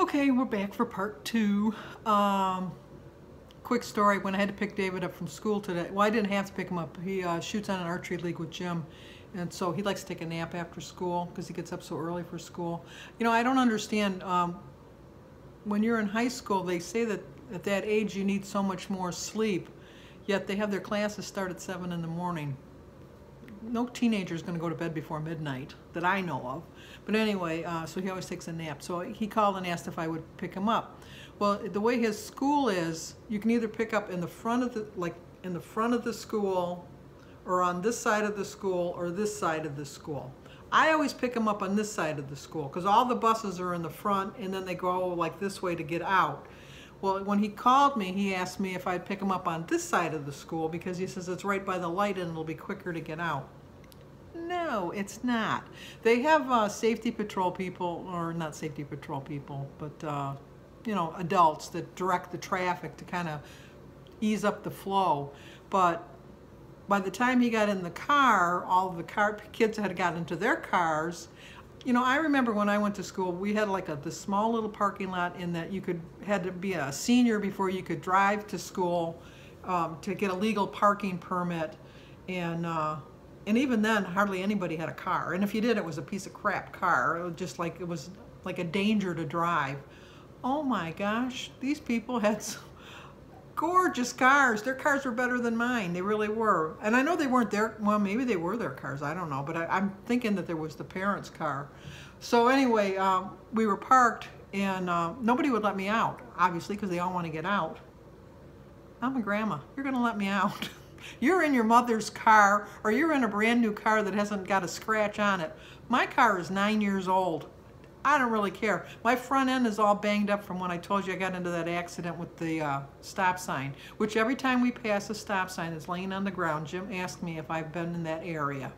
Okay, we're back for part two. Quick story, when I had to pick David up from school today, well, I didn't have to pick him up. He shoots on an archery league with Jim, and so he likes to take a nap after school because he gets up so early for school. You know, I don't understand, when you're in high school, they say that at that age you need so much more sleep, yet they have their classes start at 7 in the morning. No teenager is going to go to bed before midnight that I know of. But anyway, so he always takes a nap. So he called and asked if I would pick him up. Well, the way his school is, you can either pick up in the front of the, like in the front of the school, or on this side of the school, or this side of the school. I always pick him up on this side of the school because all the buses are in the front and then they go like this way to get out. Well, when he called me, he asked me if I'd pick him up on this side of the school because he says it's right by the light and it'll be quicker to get out. No, it's not. They have safety patrol people, or not safety patrol people, but you know, adults that direct the traffic to kind of ease up the flow. But by the time he got in the car, all the kids had gotten into their cars. You know, I remember when I went to school, we had like this small little parking lot in that you had to be a senior before you could drive to school to get a legal parking permit, and even then, hardly anybody had a car. And if you did, it was a piece of crap car. It was like a danger to drive. Oh my gosh, these people had some gorgeous cars. Their cars were better than mine. They really were. And I know they weren't their, well, maybe they were their cars. I don't know. But I'm thinking that there was the parents' car. So anyway, we were parked and nobody would let me out, obviously, because they all want to get out. I'm a grandma. You're going to let me out. You're in your mother's car, or you're in a brand new car that hasn't got a scratch on it. My car is 9 years old. I don't really care. My front end is all banged up from when I told you I got into that accident with the stop sign, which every time we pass a stop sign that's laying on the ground, Jim asked me if I've been in that area.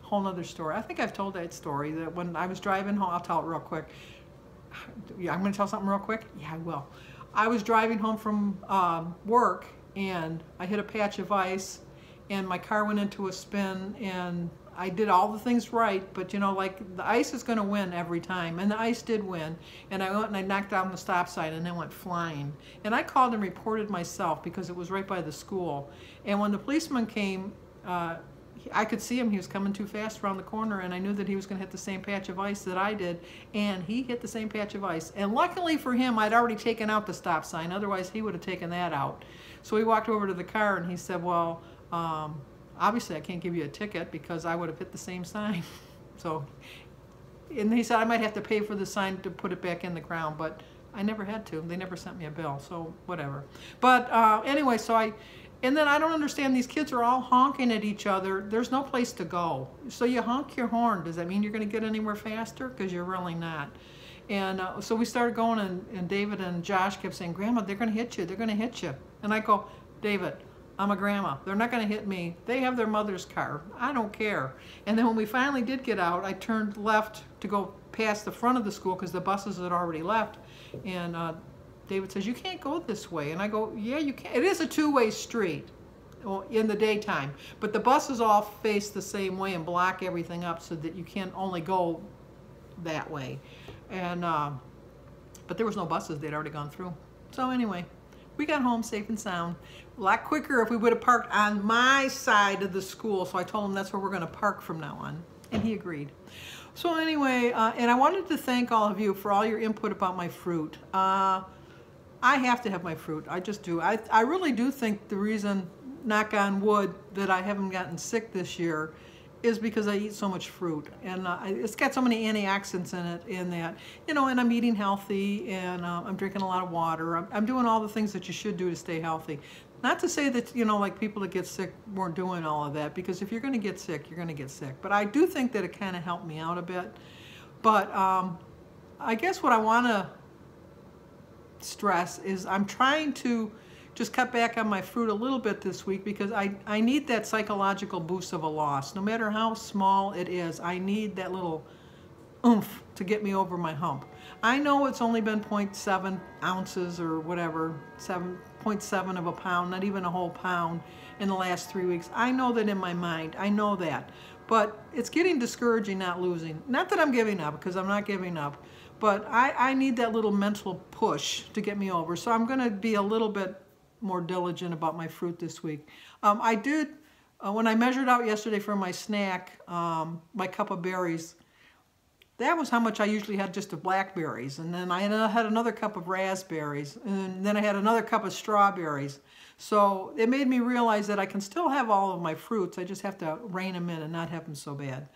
Whole nother story. I think I've told that story, that when I was driving home, I'll tell it real quick. Yeah, I'm going to tell something real quick? Yeah, I will. I was driving home from work, and I hit a patch of ice, and my car went into a spin, and I did all the things right, but you know, like, the ice is going to win every time, and the ice did win, and I went and I knocked down the stop sign and then went flying. And I called and reported myself because it was right by the school. And when the policeman came, I could see him. He was coming too fast around the corner, and I knew that he was going to hit the same patch of ice that I did, and he hit the same patch of ice. And luckily for him, I'd already taken out the stop sign. Otherwise, he would have taken that out. So he walked over to the car, and he said, well, obviously I can't give you a ticket because I would have hit the same sign. So, and he said I might have to pay for the sign to put it back in the ground, but I never had to. They never sent me a bill, so whatever. But anyway, and then I don't understand, these kids are all honking at each other. There's no place to go. So you honk your horn. Does that mean you're going to get anywhere faster? Because you're really not. And so we started going, and David and Josh kept saying, Grandma, they're going to hit you. They're going to hit you. And I go, David, I'm a grandma. They're not going to hit me. They have their mother's car. I don't care. And then when we finally did get out, I turned left to go past the front of the school because the buses had already left. And David says, you can't go this way. And I go, yeah, you can. It is a two-way street in the daytime, but the buses all face the same way and block everything up so that you can only go that way. And but there was no buses. They'd already gone through. So anyway, we got home safe and sound. A lot quicker if we would have parked on my side of the school. So I told him that's where we're going to park from now on, and he agreed. So anyway, and I wanted to thank all of you for all your input about my fruit. I have to have my fruit. I just do. I really do think the reason, knock on wood, that I haven't gotten sick this year is because I eat so much fruit, and it's got so many antioxidants in it, you know, and I'm eating healthy, and I'm drinking a lot of water. I'm doing all the things that you should do to stay healthy. Not to say that, you know, like people that get sick weren't doing all of that, because if you're going to get sick, you're going to get sick. But I do think that it kind of helped me out a bit. But I guess what I want to stress is I'm trying to just cut back on my fruit a little bit this week because I need that psychological boost of a loss. No matter how small it is, I need that little oomph to get me over my hump. I know it's only been 0.7 ounces or whatever, 0.7 of a pound, not even a whole pound in the last 3 weeks. I know that in my mind. I know that. But it's getting discouraging not losing. Not that I'm giving up, because I'm not giving up. but I need that little mental push to get me over. So I'm going to be a little bit more diligent about my fruit this week. I did, when I measured out yesterday for my snack, my cup of berries, that was how much I usually had just of blackberries. And then I had another cup of raspberries. And then I had another cup of strawberries. So it made me realize that I can still have all of my fruits. I just have to rein them in and not have them so bad.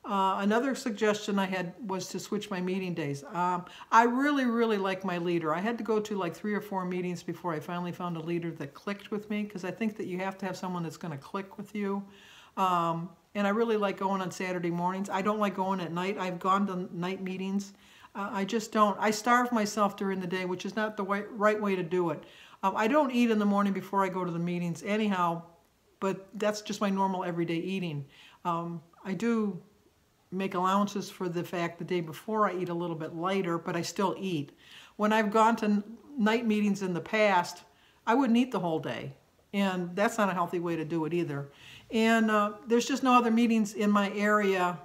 Another suggestion I had was to switch my meeting days. I really like my leader. I had to go to like 3 or 4 meetings before I finally found a leader that clicked with me, because I think that you have to have someone that's going to click with you. And I really like going on Saturday mornings. I don't like going at night. I've gone to night meetings. I just don't. I starve myself during the day, which is not the right way to do it. I don't eat in the morning before I go to the meetings anyhow, but that's just my normal everyday eating. I do make allowances for the fact the day before I eat a little bit lighter, but I still eat. When I've gone to night meetings in the past, I wouldn't eat the whole day, and that's not a healthy way to do it either. And there's just no other meetings in my area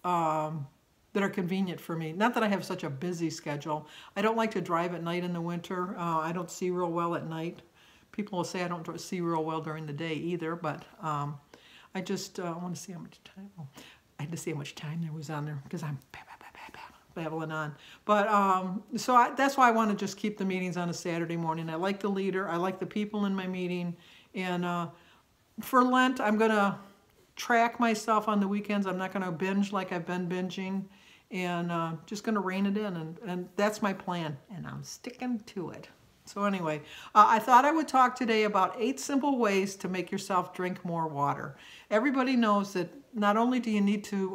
that are convenient for me. Not that I have such a busy schedule. I don't like to drive at night in the winter. I don't see real well at night. People will say I don't see real well during the day either, but I just want to see how much time. Oh, I had to see how much time there was on there because I'm babbling on. But so that's why I want to just keep the meetings on a Saturday morning. I like the leader. I like the people in my meeting. And for Lent, I'm going to track myself on the weekends. I'm not going to binge like I've been binging. And just going to rein it in. And that's my plan. And I'm sticking to it. So anyway, I thought I would talk today about 8 simple ways to make yourself drink more water. Everybody knows that not only do you need to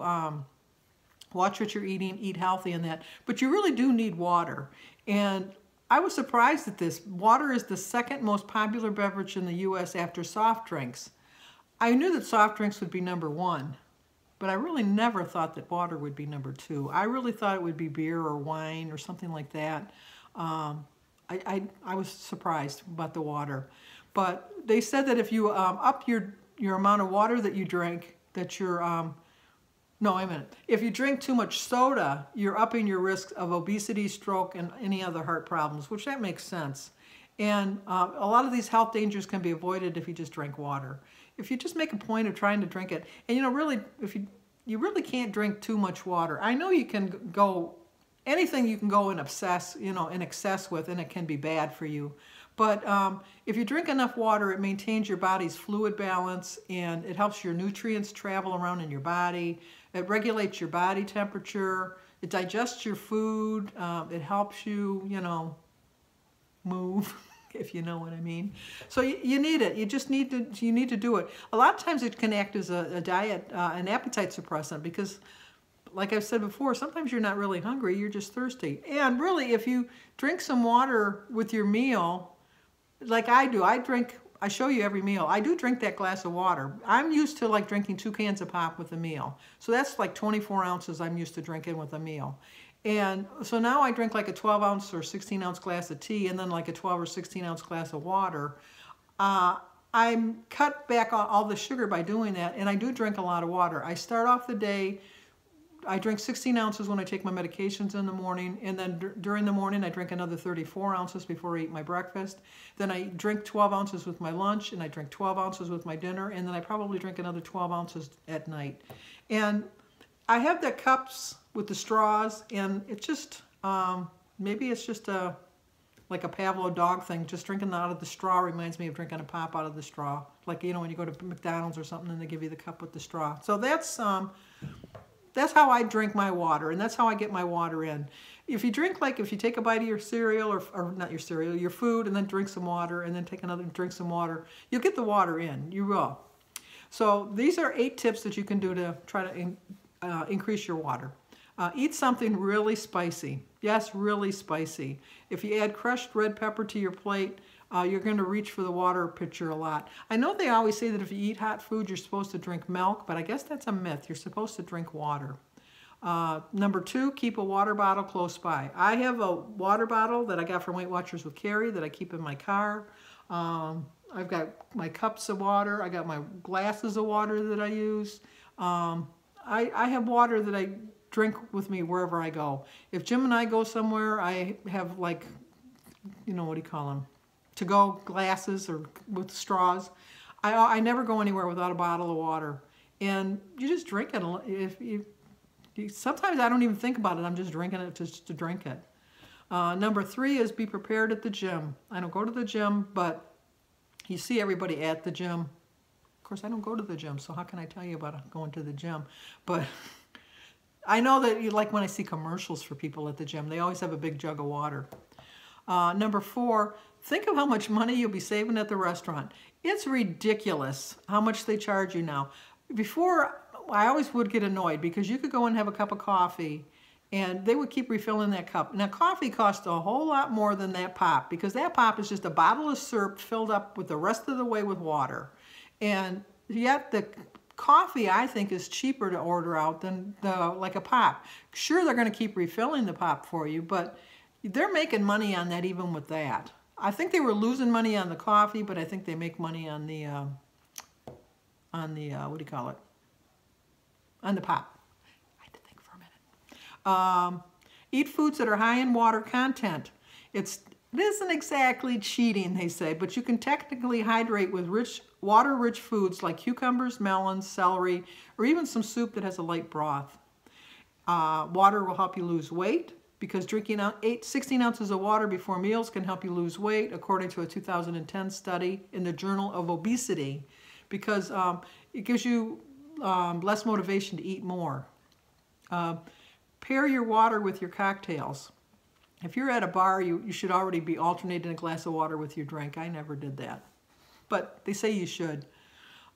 watch what you're eating, eat healthy and that, but you really do need water. And I was surprised at this. Water is the second most popular beverage in the U.S. after soft drinks. I knew that soft drinks would be number 1, but I really never thought that water would be number 2. I really thought it would be beer or wine or something like that. I was surprised about the water. But they said that if you up your amount of water that you drink, that you're, no, wait a minute. If you drink too much soda, you're upping your risk of obesity, stroke, and any other heart problems, which that makes sense. And a lot of these health dangers can be avoided if you just drink water. If you just make a point of trying to drink it, and really, if you really can't drink too much water. I know you can go, anything you can go in excess with, and it can be bad for you. But if you drink enough water, it maintains your body's fluid balance, and it helps your nutrients travel around in your body. It regulates your body temperature. It digests your food. It helps you, move, if you know what I mean. So you need it. You just need to do it. A lot of times it can act as a diet, an appetite suppressant, because like I've said before, sometimes you're not really hungry, you're just thirsty. And really, if you drink some water with your meal, like I do, I show you every meal. I do drink that glass of water. I'm used to like drinking 2 cans of pop with a meal. So that's like 24 ounces I'm used to drinking with a meal. And so now I drink like a 12 ounce or 16 ounce glass of tea and then like a 12 or 16 ounce glass of water. I'm cut back on all the sugar by doing that, and I do drink a lot of water. I start off the day, I drink 16 ounces when I take my medications in the morning, and then during the morning I drink another 34 ounces before I eat my breakfast. Then I drink 12 ounces with my lunch, and I drink 12 ounces with my dinner, and then I probably drink another 12 ounces at night. And I have the cups with the straws, and it's just, maybe it's just like a Pavlov dog thing. Just drinking out of the straw reminds me of drinking a pop out of the straw. Like, when you go to McDonald's or something and they give you the cup with the straw. So that's how I drink my water, and that's how I get my water in. If you take a bite of your cereal, or not your cereal, your food, and then drink some water, and then take another and drink some water, you'll get the water in. You will. So these are 8 tips that you can do to try to increase your water. Eat something really spicy. Yes, really spicy. If you add crushed red pepper to your plate, you're going to reach for the water pitcher a lot. I know they always say that if you eat hot food, you're supposed to drink milk, but I guess that's a myth. You're supposed to drink water. Number 2, keep a water bottle close by. I have a water bottle that I got from Weight Watchers with Carrie that I keep in my car. I've got my cups of water. I got my glasses of water that I use. I have water that drink with me wherever I go. If Jim and I go somewhere, I have like, you know, what do you call them? To-go glasses or with straws. I never go anywhere without a bottle of water. And you just drink it. Sometimes I don't even think about it. I'm just drinking it just to drink it. Number 3 is be prepared at the gym. I don't go to the gym, but you see everybody at the gym. Of course, I don't go to the gym, so how can I tell you about going to the gym? But I know that you like when I see commercials for people at the gym. They always have a big jug of water. Number 4, think of how much money you'll be saving at the restaurant. It's ridiculous how much they charge you now. Before, I always would get annoyed because you could go and have a cup of coffee and they would keep refilling that cup. Now, coffee costs a whole lot more than that pop because that pop is just a bottle of syrup filled up with the rest of the way with water. And yet the coffee, I think, is cheaper to order out than like a pop. Sure, they're going to keep refilling the pop for you, but they're making money on that even with that. I think they were losing money on the coffee, but I think they make money on the what do you call it? On the pop. I had to think for a minute. Eat foods that are high in water content. It isn't exactly cheating, they say, but you can technically hydrate with water-rich foods like cucumbers, melons, celery, or even some soup that has a light broth. Water will help you lose weight, because drinking 16 ounces of water before meals can help you lose weight, according to a 2010 study in the Journal of Obesity, because it gives you less motivation to eat more. Pair your water with your cocktails. If you're at a bar, you should already be alternating a glass of water with your drink. I never did that, but they say you should.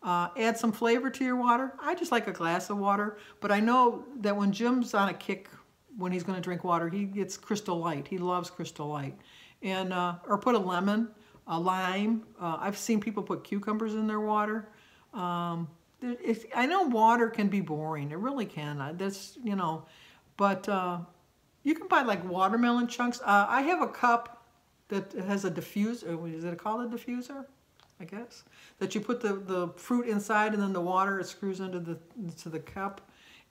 Add some flavor to your water. I just like a glass of water, but I know that when Jim's on a kick, when he's going to drink water, he gets Crystal Light. He loves Crystal Light. And or put a lemon, a lime. I've seen people put cucumbers in their water. I know water can be boring. It really can. That's, you know, but you can buy like watermelon chunks. I have a cup that has a diffuser. Is it called a diffuser? I guess. That you put the fruit inside and then the water, it screws into the cup.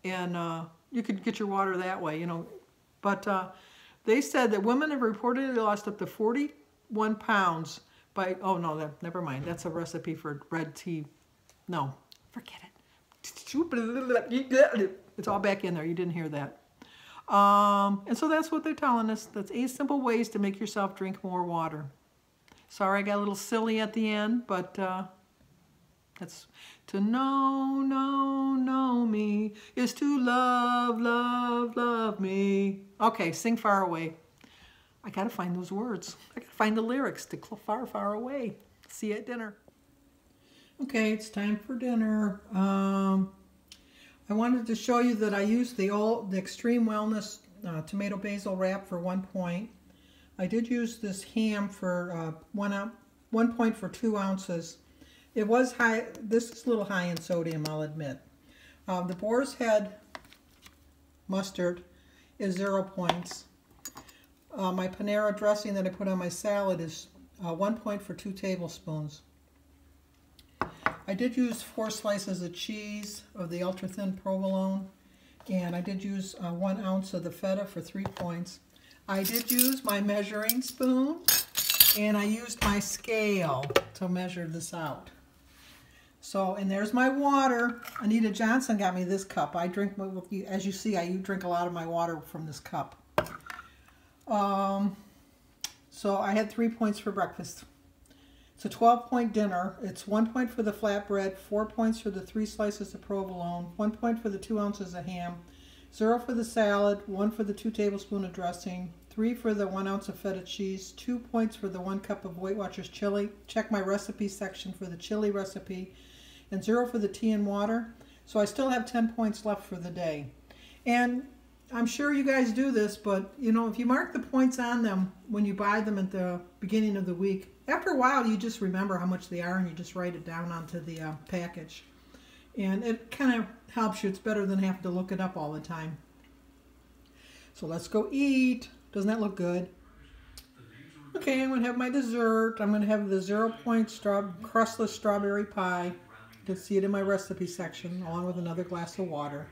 And you could get your water that way, you know. But they said that women have reportedly lost up to 41 pounds by, oh no, never mind. That's a recipe for red tea. No, forget it. It's all back in there. You didn't hear that. And so that's what they're telling us. That's 8 simple ways to make yourself drink more water. Sorry I got a little silly at the end, but that's to know me is to love me. Okay, sing Far Away. I gotta find those words. I gotta find the lyrics to Far, Far Away. See you at dinner. Okay, it's time for dinner. I wanted to show you that I used the Extreme Wellness tomato basil wrap for 1 point. I did use this ham for 1 point for 2 ounces. It was high. This is a little high in sodium, I'll admit. The Boar's Head mustard is 0 points. My Panera dressing that I put on my salad is 1 point for 2 tablespoons. I did use 4 slices of cheese of the ultra-thin provolone, and I did use 1 ounce of the feta for 3 points. I did use my measuring spoon, and I used my scale to measure this out. So, and there's my water. Anita Johnson got me this cup. I drink, as you see, I drink a lot of my water from this cup. So I had 3 points for breakfast. It's a 12-point dinner. It's 1 point for the flatbread, 4 points for the 3 slices of provolone, 1 point for the 2 ounces of ham, 0 for the salad, 1 for the 2 tablespoons of dressing, 3 for the 1 ounce of feta cheese, 2 points for the 1 cup of Weight Watchers chili. Check my recipe section for the chili recipe, and 0 for the tea and water. So I still have 10 points left for the day. And I'm sure you guys do this, but you know, if you mark the points on them when you buy them at the beginning of the week, after a while you just remember how much they are and you just write it down onto the package. And it kind of helps you. It's better than having to look it up all the time. So let's go eat. Doesn't that look good? Okay, I'm going to have my dessert. I'm going to have the 0 point crustless strawberry pie. You can see it in my recipe section along with another glass of water.